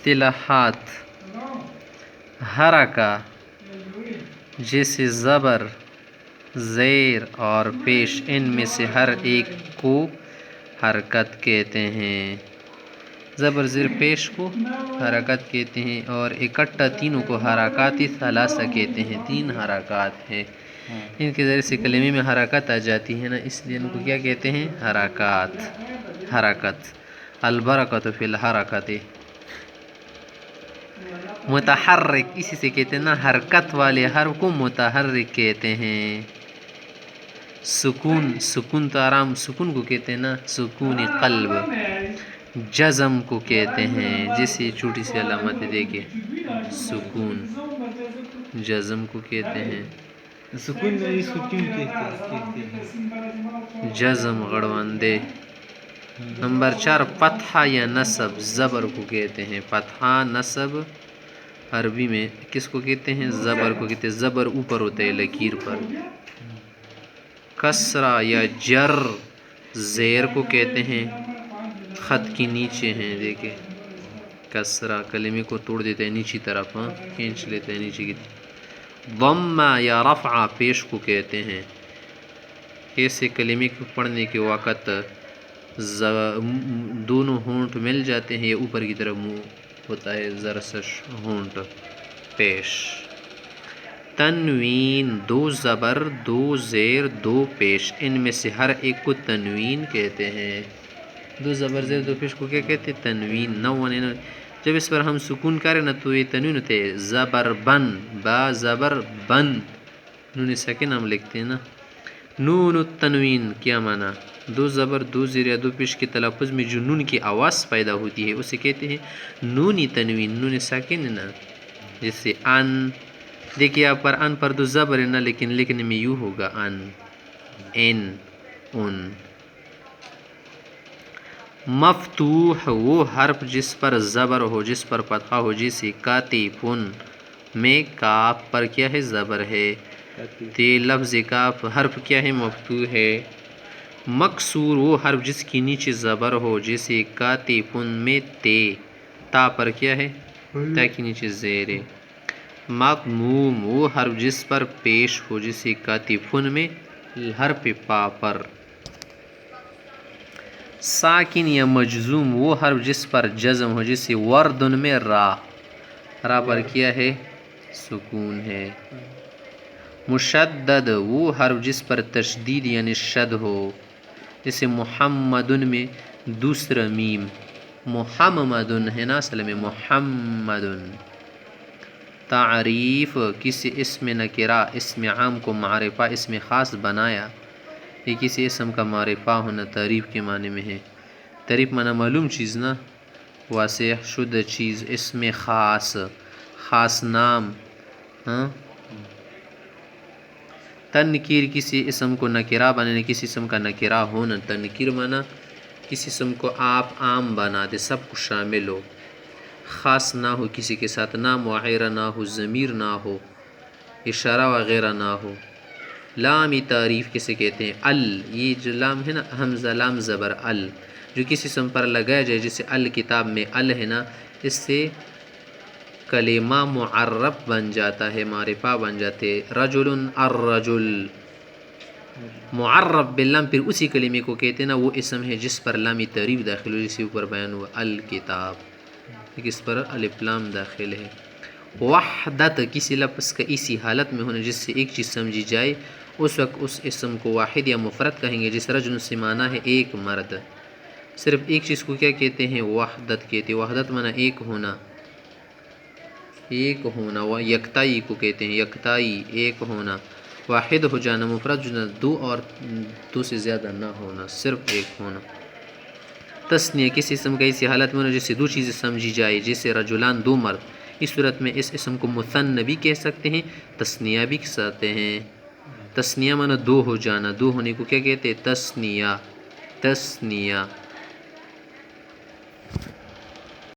اصطلاحات حرکہ جیسے زبر، زیر اور پیش، ان میں سے ہر ایک کو حرکت کہتے ہیں۔ زبر، زیر، پیش کو حرکت کہتے ہیں اور اکٹھا تینوں کو حرکات ثلاثہ کہتے ہیں۔ تین حرکات ہیں، ان کے ذریعے سے کلمے میں حرکت آ جاتی ہے نا، اس لیے ان کو کیا کہتے ہیں؟ حرکات، حرکت۔ البرکۃ فی الحرکۃ۔ متحرک، اسی سے کہتے ہیں نا، حرکت والے حرف کو متحرک کہتے ہیں۔ سکون، سکون تو آرام، سکون کو کہتے ہیں نا، سکون قلب۔ جزم کو کہتے ہیں، جیسے چھوٹی سی علامت دیکھیں، سکون، جزم کو کہتے ہیں، سکون نہیں، سکون کہتے ہیں، جزم غڑواندے۔ نمبر 4، فتحہ یا نصب، زبر کو کہتے ہیں۔ فتحہ، نصب عربی میں کس کو کہتے ہیں؟ زبر کو کہتے ہیں، زبر اوپر ہوتا ہے لکیر پر۔ کسرہ یا جر، زیر کو کہتے ہیں، خط کے نیچے ہیں، دیکھیں کسرہ کلمے کو توڑ دیتا ہے نیچی طرف، کھینچ لیتا ہے نیچے کی طرف۔ ضمہ یا رفع، پیش کو کہتے ہیں، ایسے کلمے کو پڑھنے کے وقت دونوں ہونٹ مل جاتے ہیں یا اوپر کی طرف منہ ہوتا ہے، زرسش ہونٹ، پیش۔ تنوین، دو زبر، دو زیر، دو پیش، ان میں سے ہر ایک کو تنوین کہتے ہیں۔ دو زبر، زیر، دو پیش کو کیا کہتے ہیں؟ تنوین۔ نون، جب اس پر ہم سکون کریں نا تو یہ تنوین ہوتے ہیں۔ زبر بن، با زبر بن، نون ساکن ہم لکھتے ہیں نا۔ نون التنوین کیا معنی؟ دو زبر، دو زیر یا دو پیش کے تلفظ میں جو نون کی آواز پیدا ہوتی ہے اسے کہتے ہیں نونی تنوین، نون ساکن ہے نا، جیسے ان، دیکھیے آپ پر ان پر دو زبر ہے نا، لیکن لکھنے میں یوں ہوگا ان، ان، ان۔ مفتوح، وہ حرف جس پر زبر ہو، جس پر فتحہ ہو، جیسے کاتفن میں کاف پر کیا ہے؟ زبر ہے، تے لفظ کاف حرف کیا ہے؟ مفتوح ہے۔ مکسور، وہ حرف جس کی نیچے زبر ہو، جیسے کاتفن میں تے، تا پر کیا ہے؟ تا کی نیچے زیر ہے۔ مضموم، وہ حرف جس پر پیش ہو، جیسے کاتفن میں حرف پا پر۔ ساکن یا مجزوم، وہ حرف جس پر جزم ہو، جیسے وردن میں را، را پر کیا ہے؟ سکون ہے۔ مشدد، وہ حرف جس پر تشدید یعنی شد ہو، جیسے محمدن میں دوسرا میم، محمدن ہے نا اصل میں محمدن۔ تعریف، کسی اسم نکرہ، اسم عام کو معرفہ، اسم خاص بنایا، یہ کسی اسم کا معرفہ ہونا تعریف کے معنی میں ہے۔ تعریف معنی معلوم چیز نا، واضح شدہ چیز، اسم خاص، خاص نام، ہاں۔ تنکیر، کسی اسم کو نکرہ بنانے، کسی اسم کا نکرہ ہونا۔ تنکیر معنی کسی اسم کو آپ عام بنا دے، سب کو شامل ہو، خاص نہ ہو، کسی کے ساتھ نام وغیرہ نہ ہو، ضمیر نہ ہو، اشارہ وغیرہ نہ ہو۔ لام تعریف کسے کہتے ہیں؟ ال، یہ جو لام ہے نا، حمزہ لام زبر ال، جو کسی اسم پر لگایا جائے، جیسے الکتاب میں ال ہے نا، اس سے کلمہ معرب بن جاتا ہے، معرفہ بن جاتے۔ رجل، الرجل، معرب باللام، پھر اسی کلمے کو کہتے ہیں نا، وہ اسم ہے جس پر لام تعریف داخل ہو، جسے اوپر بیان ہوا الکتاب، اس پر الف لام داخل ہے۔ وحدت، کسی لفظ کا اسی حالت میں ہونا جس سے ایک چیز سمجھی جائے، اس وقت اس اسم کو واحد یا مفرد کہیں گے، جس رجل سے معنی ہے ایک مرد، صرف ایک چیز کو کیا کہتے ہیں؟ وحدت کہتے ہیں۔ وحدت معنی ایک ہونا، ایک ہونا، وہ یکتائی کو کہتے ہیں، یکتائی ایک ہونا۔ واحد ہو جانا، مفرد جو دو اور دو سے زیادہ نہ ہونا، صرف ایک ہونا۔ تثنیہ، کسی اسم کا اسی حالت میں ہونا جس سے دو چیزیں سمجھی جائے، جیسے رجلان، دو مرد، اس صورت میں اس اسم کو مثنی بھی کہہ سکتے ہیں، تثنیہ بھی کہہ سکتے ہیں۔ تثنیہ معنی دو ہو جانا، دو ہونے کو کیا کہتے ہیں؟ تثنیہ، تثنیہ۔